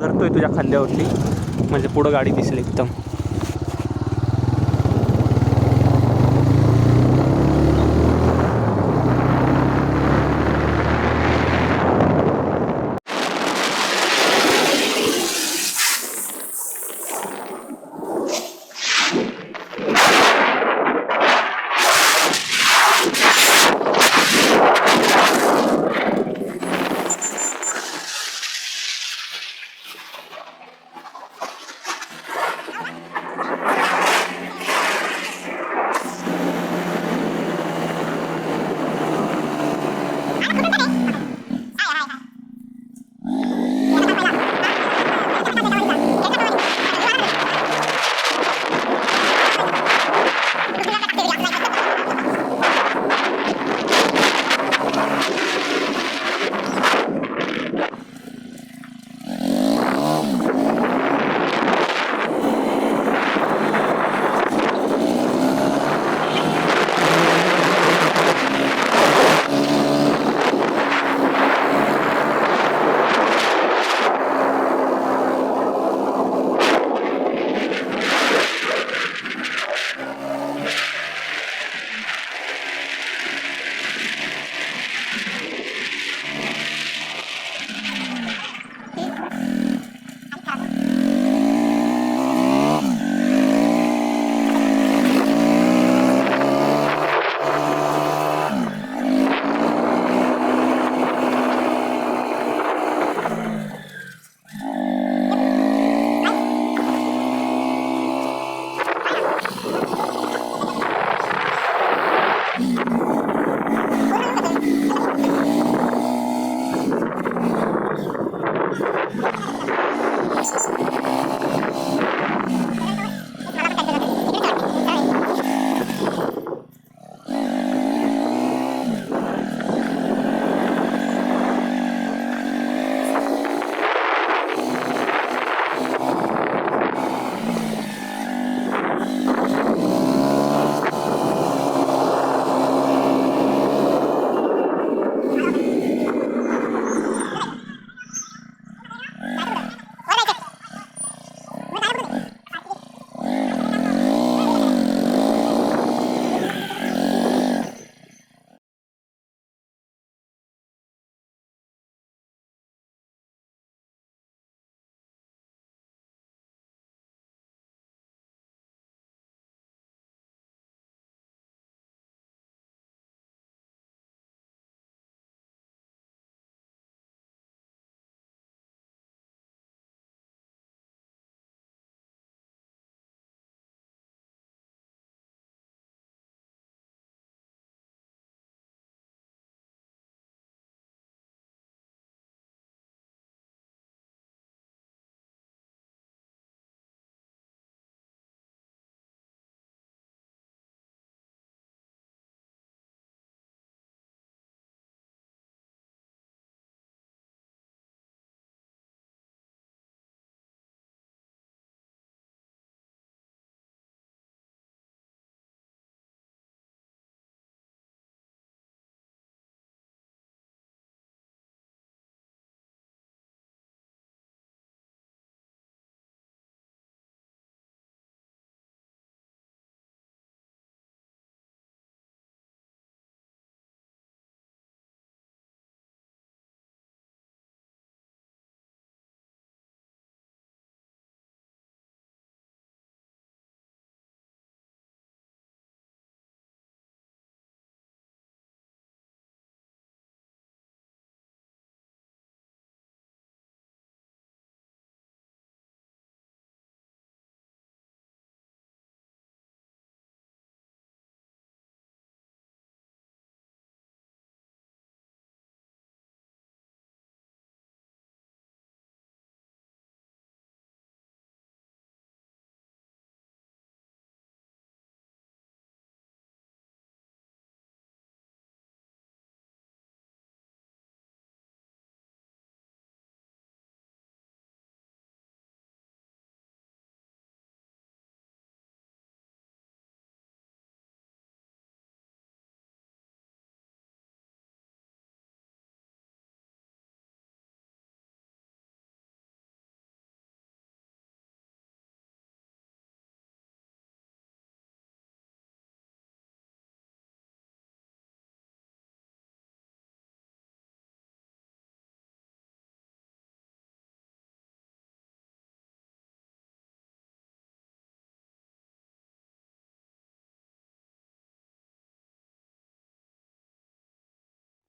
धरतोय तुझ्या खांद्यावरती, म्हणजे पुढं गाडी दिसेल एकदम.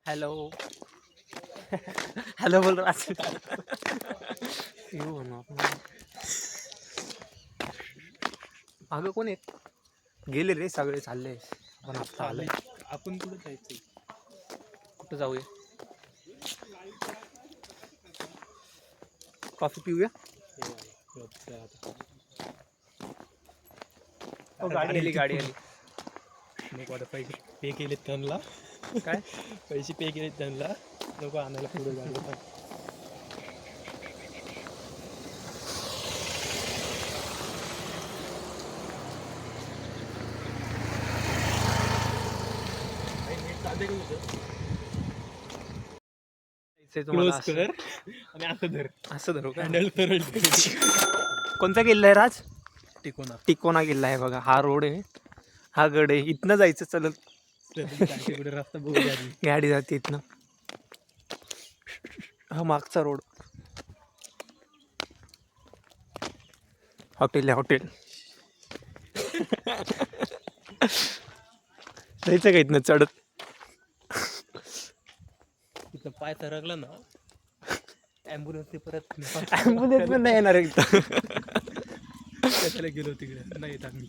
हॅलो हॅलो बोल राज येऊ अगं कोण आहेत गेले रे सगळे चालले पण आता आलंय आपण कुठं जायचं कुठं जाऊया कॉफी पिऊया गाडी आली गाडी आली नको आता पैसे पे केलेत त्यांना काय पैसे पे केलेत त्यांना नको आणायला पुढे गाडी क्लोज कर आणि असं धर असं धरू का हँडल कर कोणता किल्ला आहे राज टिकोना टिकोना किल्ला आहे बघा हा रोड आहे हा गड आहे इथनं जायचं चलत पुढे रस्ता बघू आधी गाडी जाते इथनं हा मागचा रोड हॉटेल आहे हॉटेल जायचं का इथनं चढत तिथं पाय सरकला ना ॲम्ब्युलन्स ते परत ॲम्ब्युलन्स पण नाही येणार इथं कशाला गेलो तिकडे नाही येत आम्ही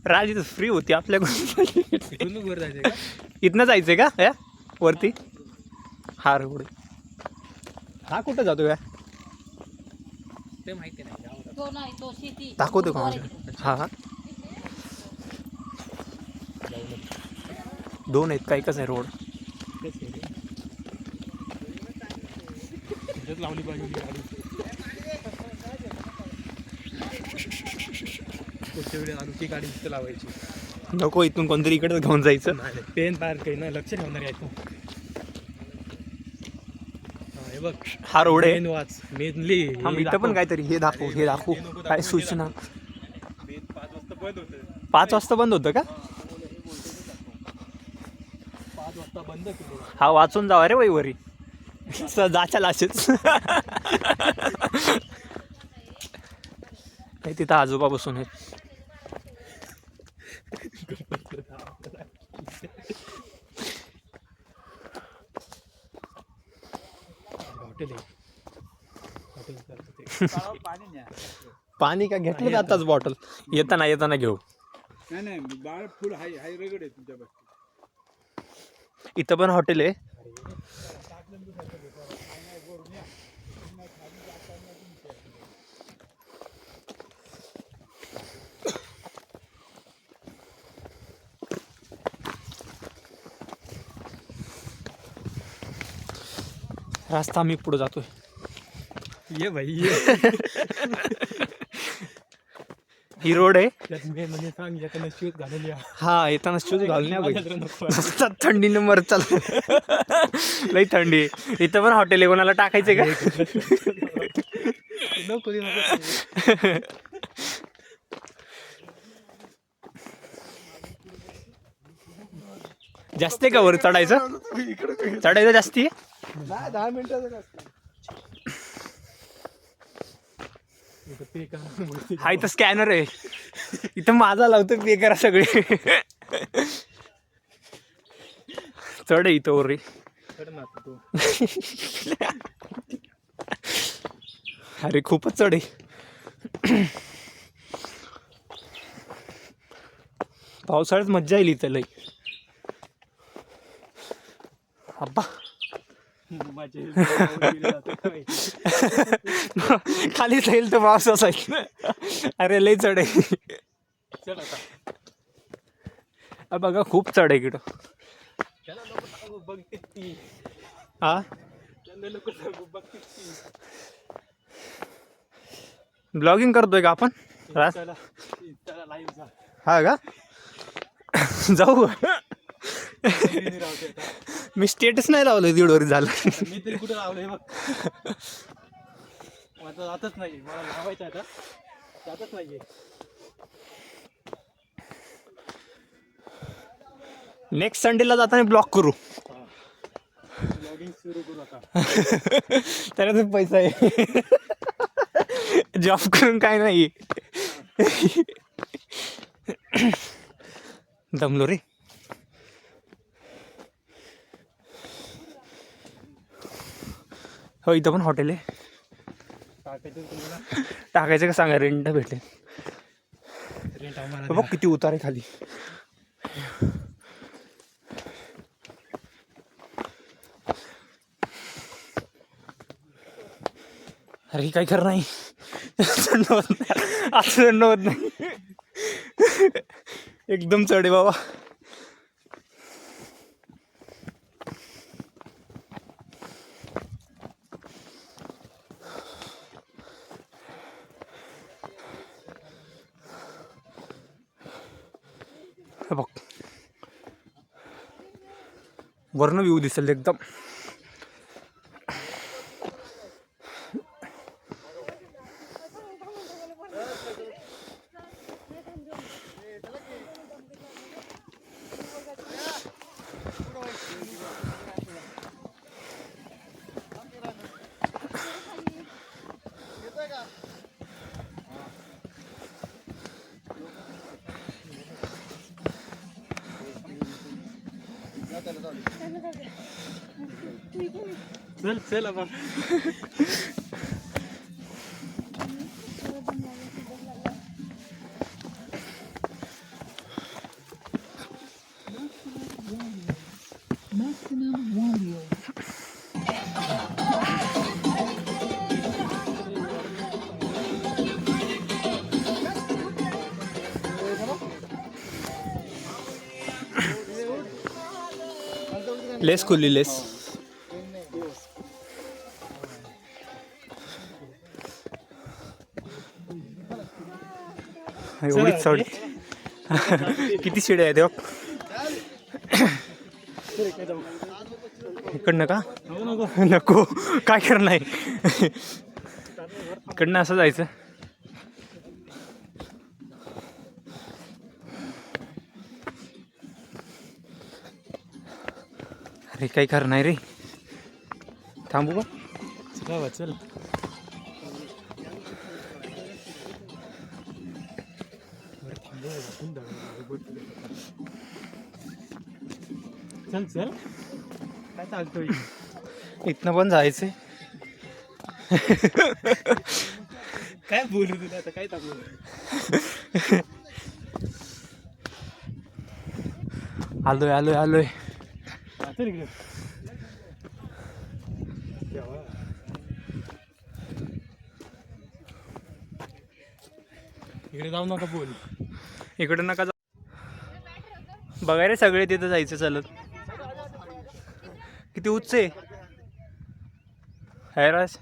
राज इथं फ्री होती आपल्याकडून इथून वर जायचं का इथनं जायचंय का या वरती हा रोड हा कुठं जातो या ते माहिती नाही दाखवतो का हा हा दोन आहेत का एकच आहे रोड लावली पाहिजे गाडी पुढच्या वेळी आमची गाडी इथं लावायची नको इथून कोणतरी इकडे घेऊन जायचं नाही पेन पार्क आहे ना लक्ष ठेवणार आहे तू हे बघ हा रोड आहे मेन वाच मेनली इथं पण काहीतरी हे दाखवू काय सूचना 5 वाजता बंद 5 वाजता बंद होतं होतं का 5 वाजता बंद केलं हा वाचून जावा रे वरी जाच्या लाशेच तिथं आजोबा बसून आहेत हॉटेल पाणी का घेतलं तर आताच बॉटल येताना घेऊ नाही बाळ फुल हाय हाय रगड आहे तुमच्या बस इथं पण हॉटेल आहे रास्ता मी पुढे जातोय ये भाई ये ही रोड आहे त्यात मेन म्हणजे सांग येताना शूज घालून या हा येताना शूज घालून या थंडीनं मर चाल लई थंडी आहे. इथं पण हॉटेल आहे कोणाला टाकायचे का नको जास्त आहे का वर चढायचं जास्ती आहे 10 मिनिटाचं हा इथं स्कॅनर आहे इथं माझा लावतो पे करा सगळे चढ आहे इथं वर अरे खूपच चढ आहे पावसाळ्यात मज्जा येईल इथं लई अब्बा खाली जाईल तर पाऊस असायचं अरे लई चढ आहे बघा खूप चढ आहे इकडं हा ब्लॉगिंग करतोय का आपण हा का जाऊ मी स्टेटस नाही लावलं दीड वर्ष झालं मी तरी कुठे लावलंय बघ आता जातच नाही मला लावायचं आता जातच नाहीये नेक्स्ट संडेला जाताना ब्लॉक करू ब्लॉगिंग सुरू करू आता त्याला पैसा आहे जॉब करून काय नाही दमलो रे हो इथं पण हॉटेल आहे. टाकायचं तुम्हाला टाकायचं का सांगा, रेंट भेटेल. रेंट आम्हाला बघ किती उतार आहे खाली. अरे काही खरं नाही. थंड होत नाही असं, थंड होत नाही. एकदम चढ आहे बाबा. हे बघ वरनं व्ह्यू दिसेल एकदम. चल चल आता. लेस खुली लेस. एवढीच चढ. किती शिड्या आहेत बघ. इकडनं का नको, काय करणार नाही. इकडनं असं जायचं. अरे काही खरं नाही रे. थांबू का? चल. चल चल काय चालतोय. इथनं पण जायचंय. काय बोलू तुला आता, काय टाकू. आलोय आलोय आलोय. चल इकडे. इकडे जाऊ नका बोल. इकडं नका जाऊ. बघाय रे सगळे तिथं जायचं चालत. किती उच्च आहे. हाय राज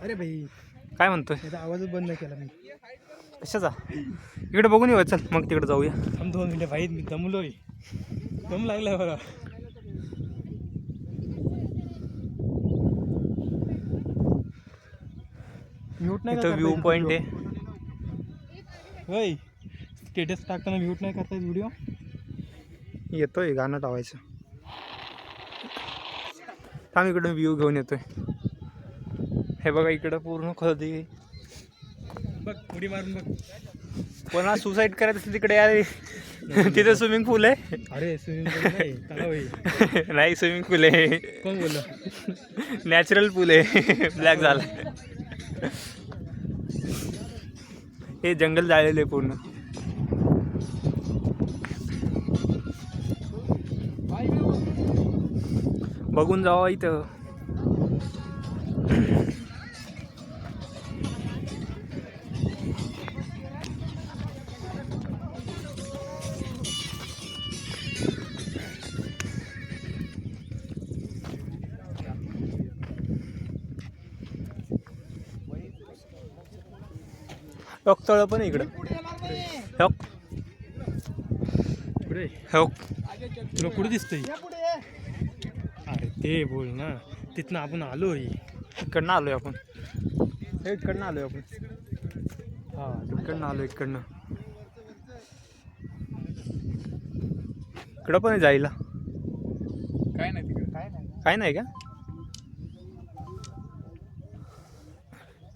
अरे भाई काय म्हणतोय. त्याचा आवाजच बंद नाही केला मी. कशाचा. इकडे बघून येऊ चल मग तिकडे जाऊया. थांब 2 मिनिटं भाई, मी दमलोय. दम लागलाय बघा. म्यूट नाही इथं व्ह्यू पॉइंट आहे. होय, स्टेटस टाकताना म्यूट नाही करता येत व्हिडिओ. येतोय गाणं लावायचं. थांब इकडं व्ह्यू घेऊन येतोय. हे बघा इकडं पूर्ण खोदी. बघ उडी मारून बघ. कोणा सुसाईड करायचं असेल तिकडे यार. तिथे स्विमिंग पूल आहे. अरे स्विमिंग पूल नाही, तलाव आहे. नाही स्विमिंग पूल आहे. कोण बोललं. नॅचरल पूल आहे. ब्लॅक झाला. हे जंगल जाळलेलं आहे पूर्ण. बघून जावा इथं. तळ पण इकडं. पुढे हो तुला कुठे दिसतंय. अरे ते बोल ना, तिथनं आपण आलोय. इकडनं आलोय आपण. इकडनं आलोय आपण. हा इकडनं आलो. इकडनं इकडं पण जायला काय नाही तिकडे. काय नाही का.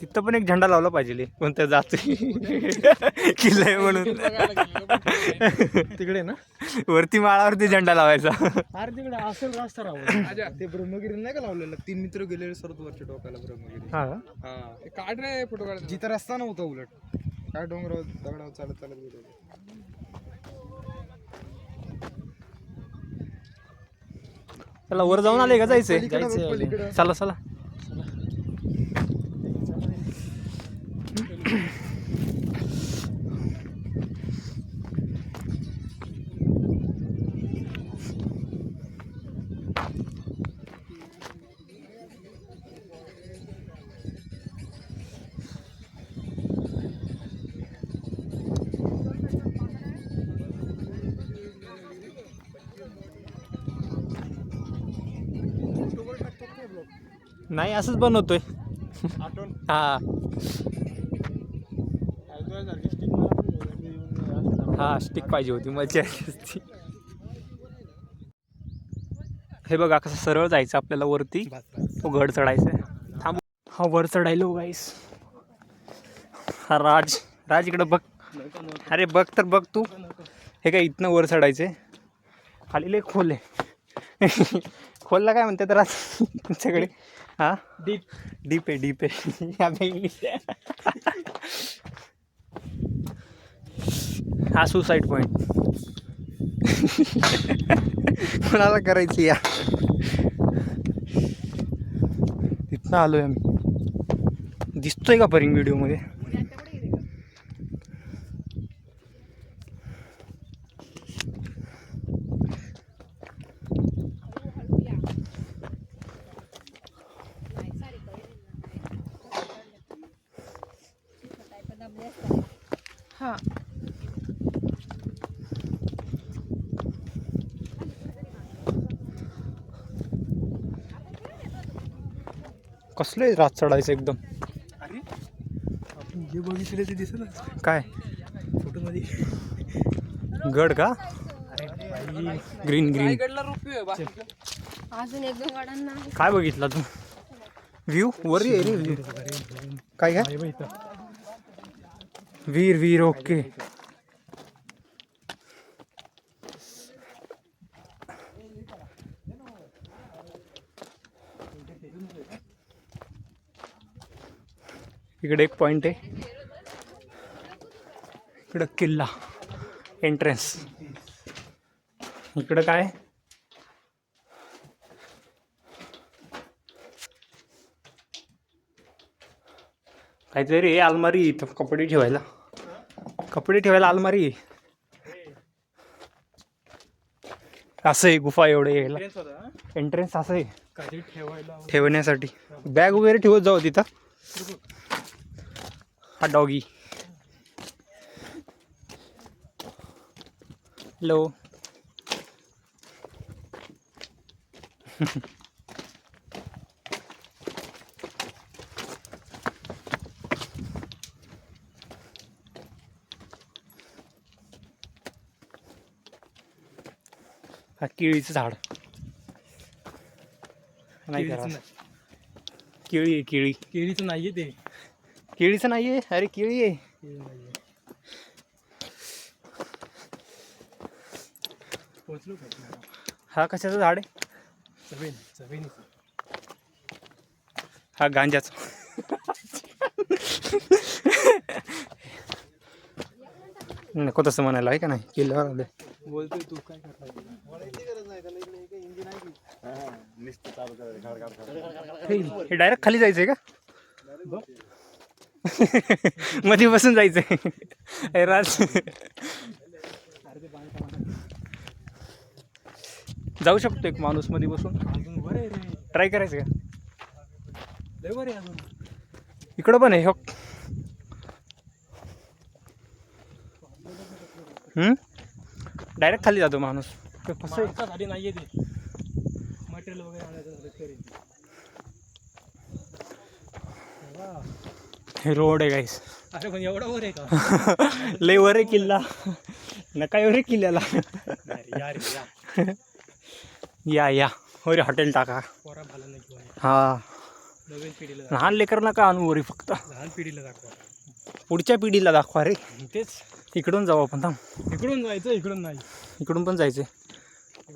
तिथं पण एक झेंडा लावला पाहिजे कोणत्या जाते. किल्ला आहे म्हणून. तिकडे ना वरती माळावरती झेंडा लावायचा. अरे तिकडे असेल रस्ता राहू. ते ब्रह्मगिरी नाही का लावलेलं 3 मित्र गेलेले सर्व वरच्या डोक्याला ब्रह्मगिरी. हा हा काढ रे फोटो काढ. जिथं रस्ता नव्हता उलट काय डोंगरावर दगडावर चालत चालत गेले. चला वर जाऊन आले का जायचंय? पलीकडं. चला चला. नाही असंच बनवतोय. हा हा स्टिक पाहिजे होती, मजा आली असती. हे बघा कसं सरळ जायचं आपल्याला वरती. तो गड चढायचा आहे. थांब. हा वर चढायलो गाईस. हा राज इकडं बघ. अरे बघ तर बघ तू. हे काय इथनं वर चढायचे. खाली लय खोल आहे. खोलला काय म्हणतात राज तुमच्याकडे? हा डीप आहे. हा सुसाईड पॉइंट. कोणाला करायची या? तिथनं आलोय आम्ही. दिसतोय का परिंग व्हिडिओ मध्ये? हा कसलं रात चढायचं एकदम. अरे आपण जे बघितले ते दिसत काय फोटो मध्ये. गड का? ग्रीन अजून एक दोन गाड्यांना काय बघितला तू? व्ह्यू वर आहे रे व्ह्यू. काय वीर ओके. इकडे एक पॉइंट आहे. इकडं किल्ला एंट्रन्स. इकडं काय काहीतरी आहे. अलमारी इथं कपडे ठेवायला अलमारी. असं आहे गुफा एवढं यायला. एंट्रन्स असं आहे काहीतरी ठेवायला ठेवण्यासाठी. बॅग वगैरे ठेवत जाऊ तिथं. हा डॉगी. हॅलो. हा केळीचं झाड नाही करा. केळी आहे केळी. केळीचं नाहीये ते. केळीचं नाहीये. अरे केळी आहे. केळी नाहीये. पोहोचलो का? हा कशाचं झाड आहे? चवेनी. हा गांजाचा. नको तसं म्हणायला आहे का नाही? किल्ल्यावर आले. बोलतोय तू काय करताय? हे डायरेक्ट खाली जायचंय का? मध्ये बसून जायचंय राज. जाऊ शकतो एक माणूस मध्ये बसून. अजून वर आहे रे. ट्राय करायचं का? लय वर आहे अजून. इकडं पण आहे हो. डायरेक्ट खाली जातो माणूस. माणसासाठी नाहीये ते. मटेरियल वगैरे आणायचं झालं तरी. हे रोड आहे गाईस. अरे पण एवढा वर आहे का? लय वर आहे किल्ला. नका एवढे किल्ल्याला. या हो रे हॉटेल टाका. पोरा भाला नाही किंवा हा नवीन पिढीला लहान लेकर नका आणू वरी. फक्त लहान पिढीला दाखवा. पुढच्या पिढीला दाखवा रे. तेच इकडून जाऊ आपण, थांब. इकडून जायचं, इकडून नाही. इकडून पण जायचंय.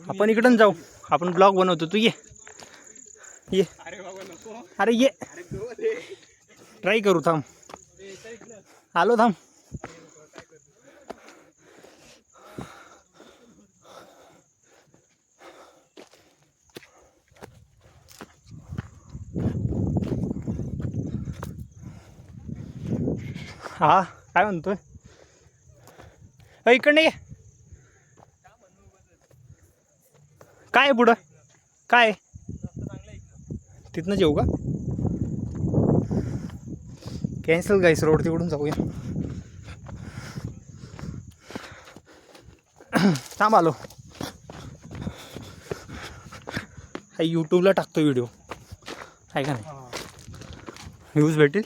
आपण इकडून जाऊ. आपण ब्लॉग बनवतो. तू ये ये. अरे ये, ट्राय करू. थांब, आलो. थांब. हा, काय म्हणतोय? इकडे ये. काय पुढं काय? तिथनं जेऊ का? कॅन्सल गाईस, रोड तिकडून जाऊया. थांब, आलो. हा यूट्यूबला टाकतो व्हिडिओ, आहे का नाही? व्ह्यूज भेटेल.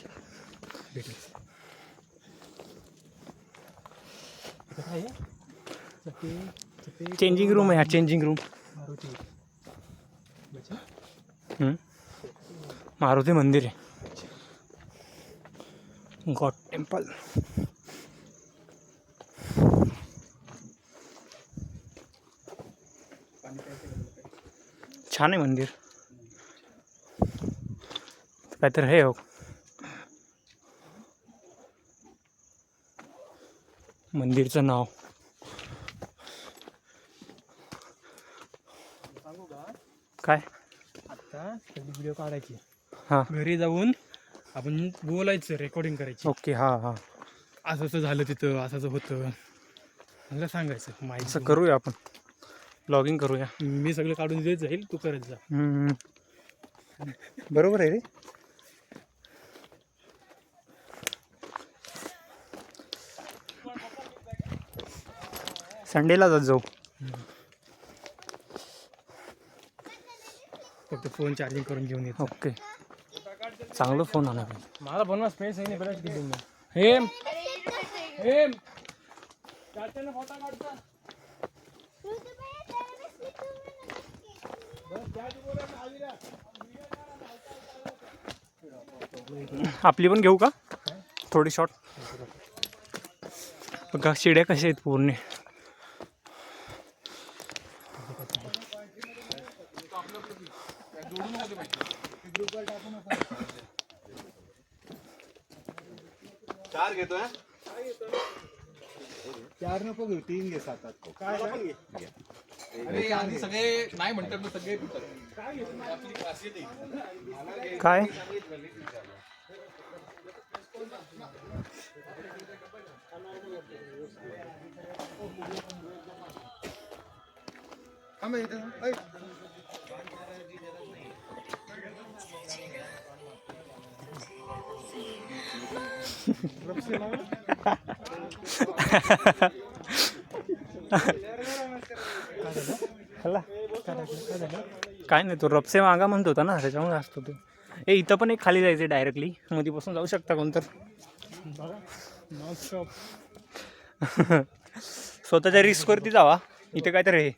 चेंजिंग रूम आहे हा, चेंजिंग रूम. मारुती मंदिर आहे. God temple. छान आहे मंदिर. काहीतरी हे हो, मंदिरचं नाव. काय? आता व्हिडिओ काढायची, हां, घरी जाऊन आपण बोलायचं, रेकॉर्डिंग करायची. ओके. हां हां, असं असं झालं तिथं, असं होतं, मला सांगायचं. असं माहिती करूया आपण, ब्लॉगिंग करूया. मी सगळं काढून देत जाईल, तू करत जा. बरोबर आहे रे. संडेला जाऊ. फक्त फोन चार्जिंग करून घेऊन येतो. ओके, चांगलं फोन आणा पाहिजे. मला बनवा स्पेस आहे नाही, बऱ्याच किती हेम हेम फोटो काढता. आपली पण घेऊ का थोडी शॉट? बघा शिड्या कशा आहेत पूर्ण. चार घेतो. 4 नको घेऊ, 3 घे. 7 काय सगळे नाही म्हणतात ना, सगळे काय? काय नाही, तो रपसे मागा म्हणत होता ना, त्याच्यामुळे असतो तो. इथं पण एक खाली जायचं डायरेक्टली, मधीपासून जाऊ शकता कोणतर. स्वतःच्या रिस्कवरती जावा. इथं काय तर आहे,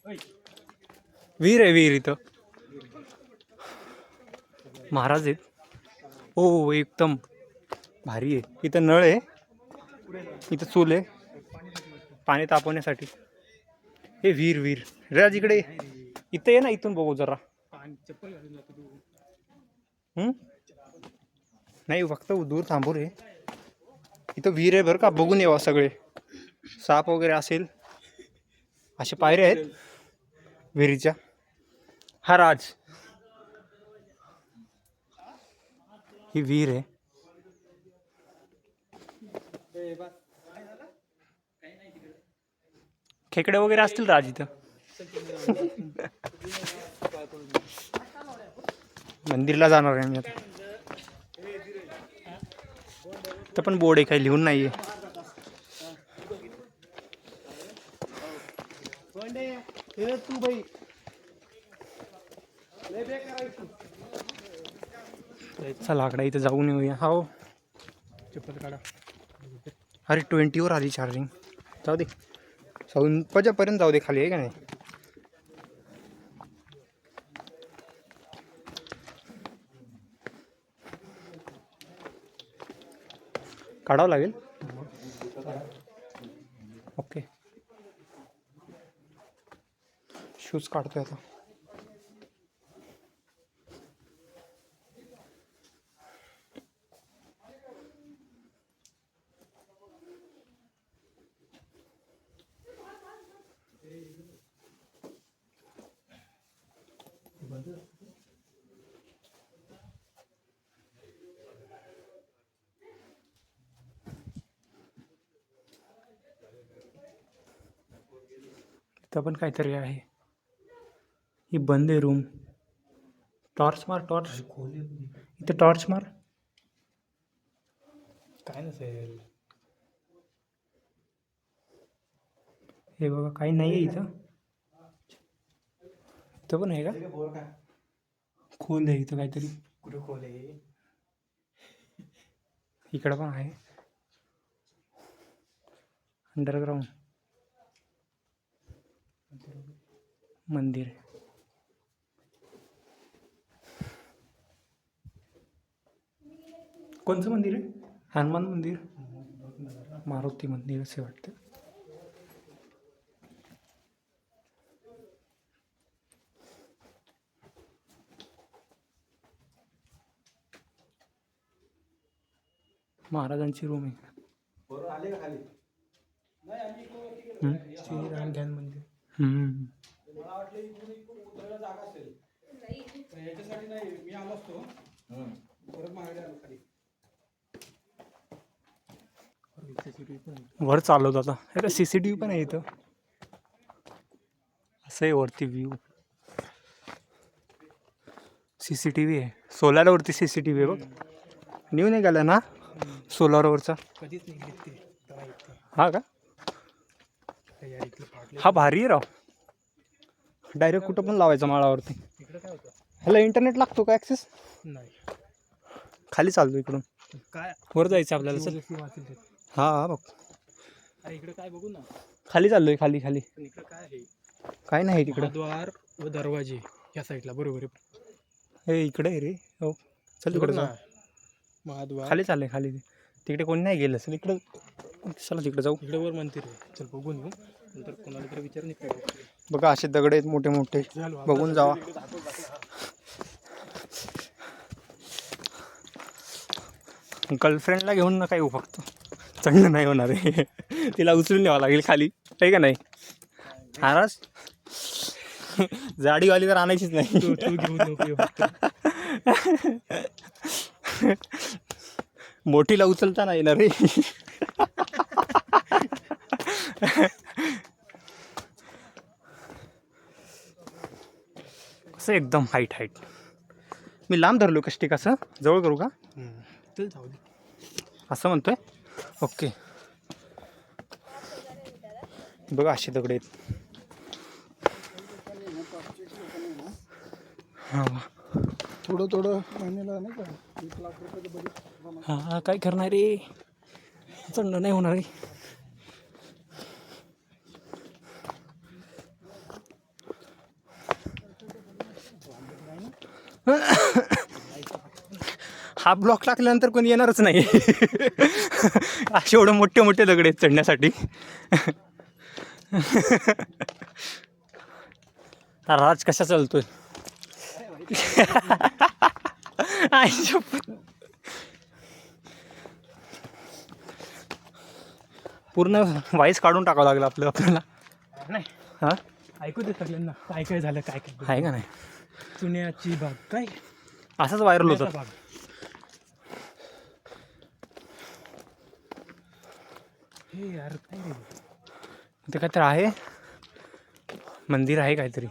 विहीर आहे, विहीर. इथं महाराज आहेत. हो, एकदम भारी आहे. इथं नळ आहे, इथं चूल आहे पाणी तापवण्यासाठी. हे विहीर विहीर राज इकडे. इथं ये ना, इथून बघू जरा. नाही, फक्त दूर थांबू रे. इथं विहीर आहे बरं का, बघून यावा. सगळे साप वगैरे असेल, असे पायऱ्या आहेत विहिरीच्या. हा राज, ही विहीर आहे. खेकडे वगैरे असतील राज इथं. मंदिरला जाणार आहे मी आता. तर पण बोर्ड आहे, काही लिहून नाहीये. चला आकडा इथं जाऊन येऊया. हो, चप्पल काढा. अरे 20वर आली चार्जिंग. जाऊ दे, 5पर्यंत जाऊ दे खाली, आहे का नाही? काढावं लागेल. शूज काढतोय आता. इथं पण काहीतरी आहे. ही बंद आहे रूम. टॉर्च मार, टॉर्च. इथे टॉर्च मार. काय नसेल. हे बघा काही नाही आहे इथं. इथं पण आहे का? खोल आहे इथं काहीतरी. कुठं खोल आहे? इकडं पण आहे अंडरग्राउंड मंदिर. कोणचं मंदिर आहे? हनुमान मंदिर, मारुती मंदिर असे वाटतं. महाराजांची रूम आहे. श्रीराम ध्यान मंदिर. वर चालवत आता. हे CCTV पण आहे इथं. असं आहे वरती व्ह्यू. CCTV आहे. सोलारवरती CCTV आहे बघ. न्यू निघाला ना सोलारवरचा. कधीच नाही ते. हा का? हा भारी आहे राव. डायरेक्ट कुठं पण लावायचा माळावरती. इकडे काय होतं? ह्याला इंटरनेट लागतो का ॲक्सेस? नाही. खाली चालतो इकडून. काय वर जायचं आपल्याला. चल. हा हा बघ अरे इकडे काय बघू ना. खाली चाललोय. खाली खाली पण इकडे काय आहे? काय नाही तिकडं. द्वार व दरवाजे या साईडला बरोबर आहे. हे इकडे आहे रे. हो चल तिकडे जाऊ. महाद्वार खाली चाललंय खाली. तिकडे कोणी नाही गेलं. चल इकडं. चला तिकडे जाऊ. इकडे वर मंदिर आहे. चल बघून येऊ. नंतर कोणाला इकडे विचार नाही करायचं. बघा असे दगड आहेत मोठे मोठे. बघून जावा. गर्लफ्रेंडला घेऊन ना काय येऊ फक्त. चढणं नाही होणार आहे. तिला उचलून न्यावं लागेल खाली. आहे का नाही? महाराज जाडीवाली तर आणायचीच नाही. तू घेऊन नको फक्त. मोठीला उचलता नाही येणार रे. कसं एकदम हाईट. मी लांब धरलो कष्टी. कसं जवळ करू का? चल जाऊ दे. असं म्हणतोय. ओके. बघा अशी दगड आहेत. हा थोडं महिन्याला नाही का 1 लाख रुपयाचं बजेट. हा काय करणार रे. चढणं नाही होणार रे. हा ब्लॉक टाकल्यानंतर कोणी येणारच नाही. असे एवढे मोठे मोठे दगड आहेत चढण्यासाठी. राज कसा चालतोय. पूर्ण व्हाईस काढून टाकावं लागलं आपल्याला. नाही हां ऐकू दे सगळ्यांना. काय काय झालं काय काय. आहे का नाही? चुन्याची बाग काय असंच व्हायरल होतं. बाग. हे यार काय रे. इथे काहीतरी आहे. मंदिर आहे काहीतरी.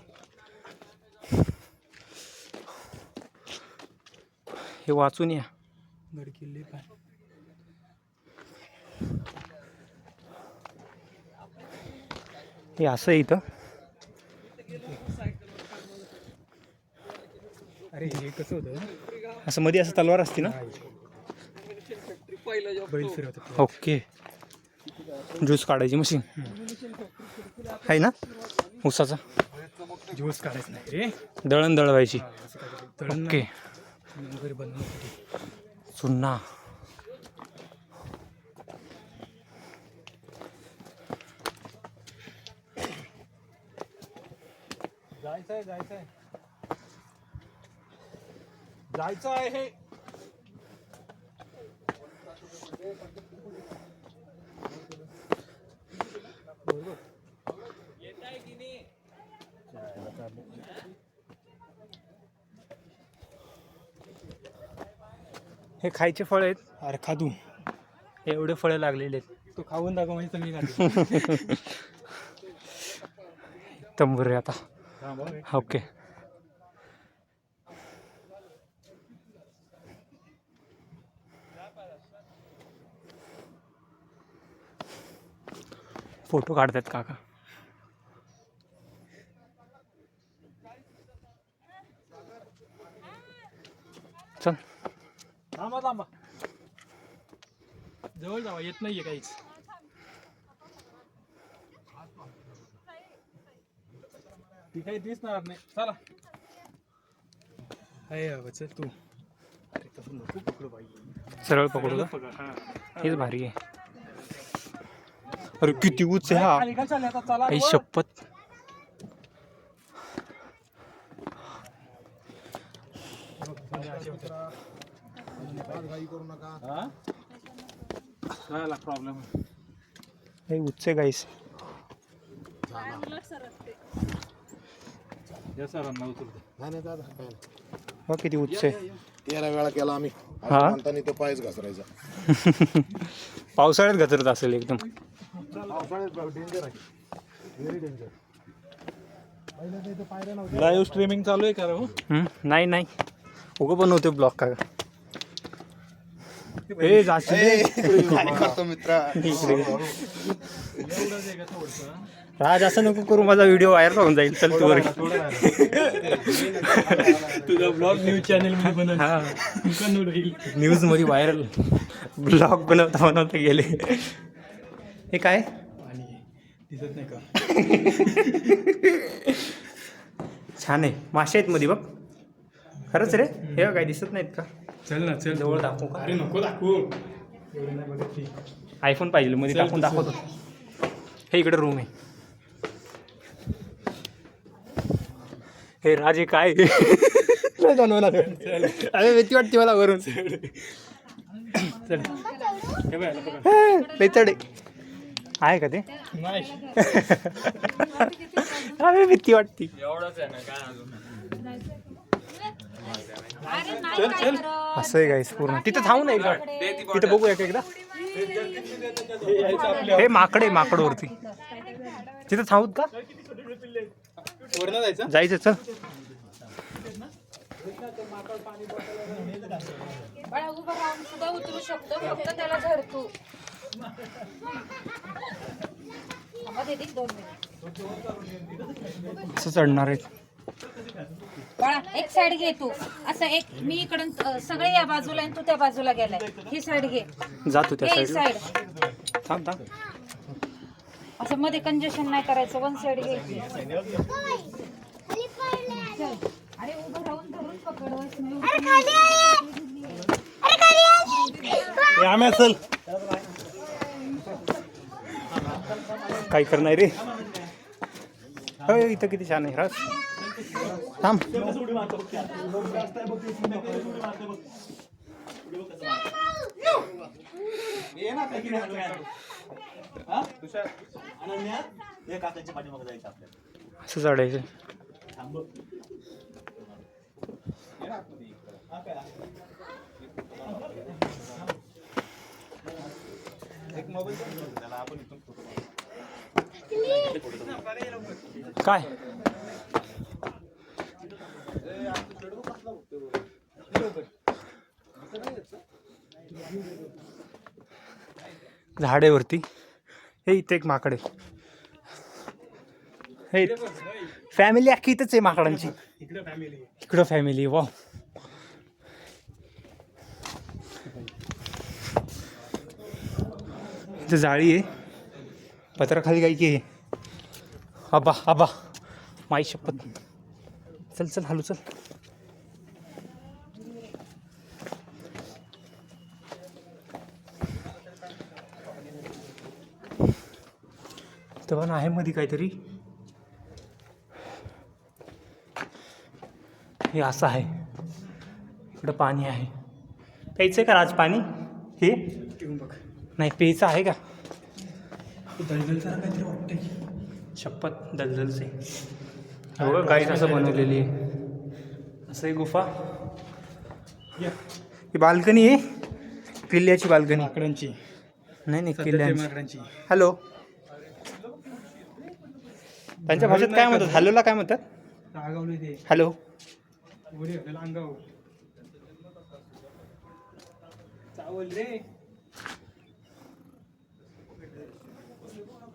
हे वाचून या. गड किल्ले काय. हे असं आहे इथं. अरे हे कसं होतं. असं मध्ये असं तलवार असते ना. बैल फिरवतात. ओके. ज्यूस काढायची मशीन आहे ना ऊसाचा. ज्यूस काढायचं नाही रे. दळण दळवायची. तळण ओके. वगैरे बनवण्यासाठी. चुन्ना. जायचंय जायचं आहे. हे खायचे फळ आहेत. अरे खादू एवढे फळं लागलेले आहेत. तू खाऊन दाखव म्हणजे मी खातो. तंबुरे आता ओके. फोटो काढतात काका. चल थांबा जवळ जावा येत नाहीये काहीच. ती काही दिसणार नाही. चला चल तू. अरे तसं नको पकडू बाई. सरळ पकडू का? हेच भारी आहे. अरे किती उच आहे हा. खाली का चालले आता? चला आई वर. शपथ. हा? झाला प्रॉब्लेम. हे उच्च गाईस. या सरांना उचलतो. नाही दादा हा किती उच्च आहे. 13 वेळा केला आम्ही. हा म्हणताना तो पायच घसरायचा. पावसाळ्यात घसरत असेल एकदम. डेंजर आहे. Very danger. पहिल्या तर इथं पायऱ्या नव्हत्या. लाईव्ह स्ट्रीमिंग चालू आहे का रे? हो नाही उगं बनवते ब्लॉग का. ए जाशील काय करतो मित्रा. राज असं नको करू. माझा व्हिडिओ व्हायरल होऊन जाईल. चल तू वर. तुझा ब्लॉग न्यूज चॅनल मध्ये बनव. हा होईल. न्यूज मध्ये व्हायरल ब्लॉग बनवता गेले. हे काय दिसत नाही का? छान आहे. मासे आहेत मध्ये बघ. खरंच रे. हे काय दिसत नाहीत का? चल ना चल. जवळ दाखवू का? अरे नको दाखवू. एवढं नाही बघत ती. आयफोन पाहिजे मध्ये चल, टाकून चल. दाखवतो. हे इकडे रूम आहे. हे राजे काय अरे भीती वाटते मला वरून. चल. हे बघ, याला बघ. लय चढ आहे का ते. नाही. अरे भीती वाटते. एवढंच आहे ना काय अजून. चल चल. असं आहे गाईस पूर्ण. तिथं थांबू नाही का? तिथं बघूया का एकदा. हे माकड वरती. तिथं थांबूत का? वरनं जायचं. जायचं चल. बाळा उभं राहून सुद्धा उतरू शकतो. फक्त त्याला धर तू. थांबा दीदी 2 मिनिट. असं चढणार आहे. बाळा एक साइड घे तू. असं एक मी इकडून सगळे या बाजूला आणि तू त्या बाजूला गेलाय. ही साइड घे. जातो त्या एक साईडला. साइड. थांब. असं मध्ये कंजेशन नाही करायचं. 1 साइड घ्यायची. चल. अरे उभं राहून धरून पकडवायचं नाही. आम्ही असेल काय करणार रे. हो इथं किती छान आहे. राज थांब. असं चढायचं. काय झाडेवरती. हे इथे एक माकड आहे. हे फॅमिली अख्खी इथंच आहे माकडांची. इकडं फॅमिली. वा इथं जाळी आहे. पत्राखाली काय की आहे. आबा माई शपथ. चल हलू चल. तेव्हा आहे मध्ये काहीतरी. हे असं आहे, इकडं पाणी आहे. प्यायचं आहे का राज पाणी? हे नाही प्यायचं आहे का? दलदलसारखं काहीतरी वाटतंय, शपथ दलदलचे. हो का काही असं बनवलेली आहे, असं आहे गुफा. ही बाल्कनी आहे, किल्ल्याची बाल्कनी. माकडांची नाही किल्ल्याची. माकडांची. हॅलो, त्यांच्या भाषेत काय म्हणतात? हॅलोला काय म्हणतात? रागावले ते हॅलो. उडी आपल्याला अंगावर चावल रे.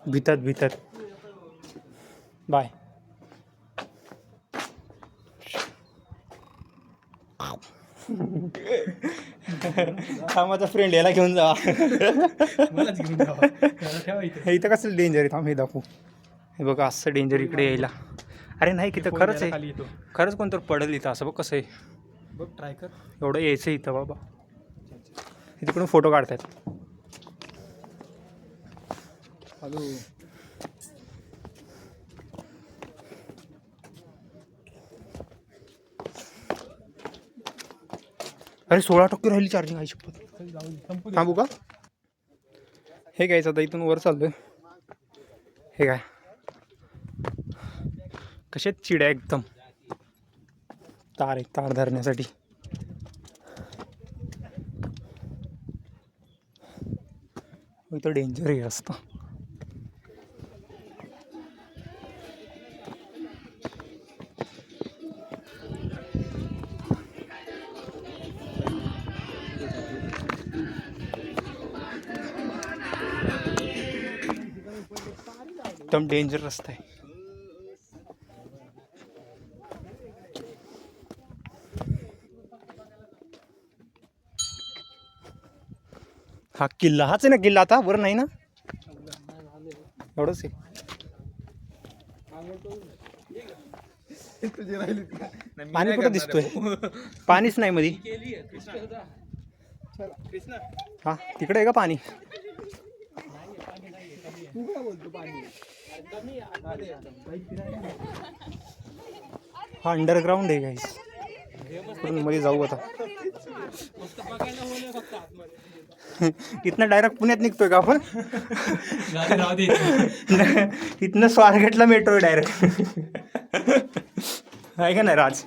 भीतात. बाय. हा माझा फ्रेंड, याला घेऊन जा. मलाच घेऊन जावा. त्याला ठेवा इथे. हे इथं कसं डेंजर आहे, थांब हे दाखवू. हे बघा असं डेंजर इकडे यायला. अरे नाही तिथं खरंच आहे, खाली येतो. खरंच कोणतं पडेल इथं. असं बघ कसं आहे, बघ ट्राय कर. एवढं यायचं इथं बाबा. हे तिकडून फोटो काढतात. हॅलो. अरे 16% राहिली चार्जिंग. आहे शपथ. थांबू का? हे घ्यायचं आता, इथून वर चाललोय. हे काय कशात चिड्या एकदम. तार आहे, तार धरण्यासाठी. इथं डेंजर आहे असतं. एकदम डेंजर रस्ता आहे. हा किल्ला हाच आहे ना किल्ला? आता वर नाही ना, एवढंच आहे. पाणी कुठं दिसतोय? पाणीच नाही मध्ये. हा तिकडे आहे का पाणी? हा अंडरग्राउंड आहे गाईस. मध्ये जाऊ आता. इथनं डायरेक्ट पुण्यात निघतोय का आपण? इथनं स्वारगेटला मेट्रो डायरेक्ट. आहे का नाही राज?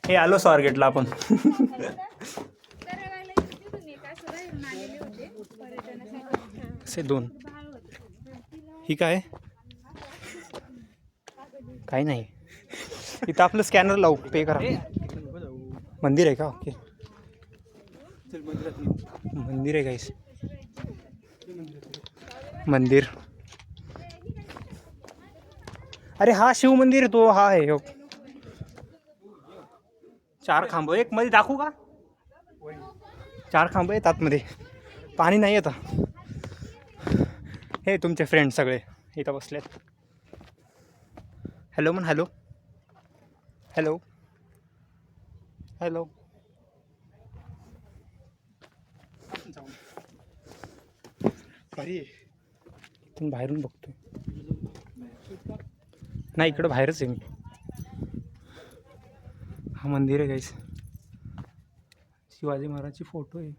हे आलो स्वारगेटला आपण. असे दोन. ही काय? काही नाही. इथं आपलं स्कॅनर लावू, पे करा. मंदिर आहे का? ओके, मंदिर आहे गाईस. मंदिर. अरे हा शिव मंदिर तो हा आहे. हो 4 खांब. एक मध्ये दाखवू का? 4 खांब आहेत आतमध्ये. पाणी नाही आता. हे तुमचे फ्रेंड सगळे इथं बसलेत. हॅलो म्हण. Hello hello hello. इथून बाहेरून बघतोय. नाही इकडं बाहेरच आहे मी. हा मंदिर आहे गाईस. शिवाजी महाराजची फोटो आहे.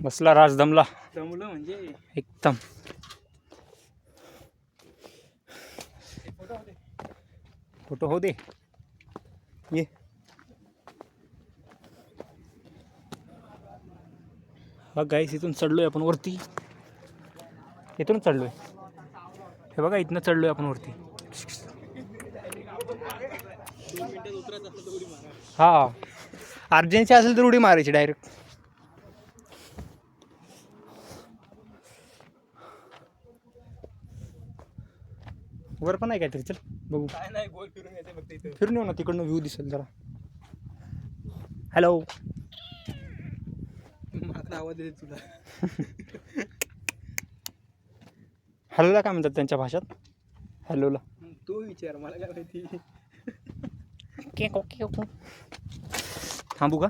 बसला राज, दमला. जमलं म्हणजे एकदम. फोटो हो दे. ये हा गाईस, इथून चढलोय आपण वरती. इथून चढलोय. हे बघा इथनं चढलोय आपण वरती. हा अर्जन्सी असेल तर उडी मारायची डायरेक्ट. वर पण आहे काहीतरी. चल बघू. काय नाही, गोल फिरून येते फक्त इथं. फिरून येऊ ना, तिकडनं व्ह्यू दिसेल जरा. हॅलो. मला आवाज येते तुला. हॅलोला काय म्हणतात त्यांच्या भाषेत? हॅलोला तू विचार, मला काय माहिती. थांबू का?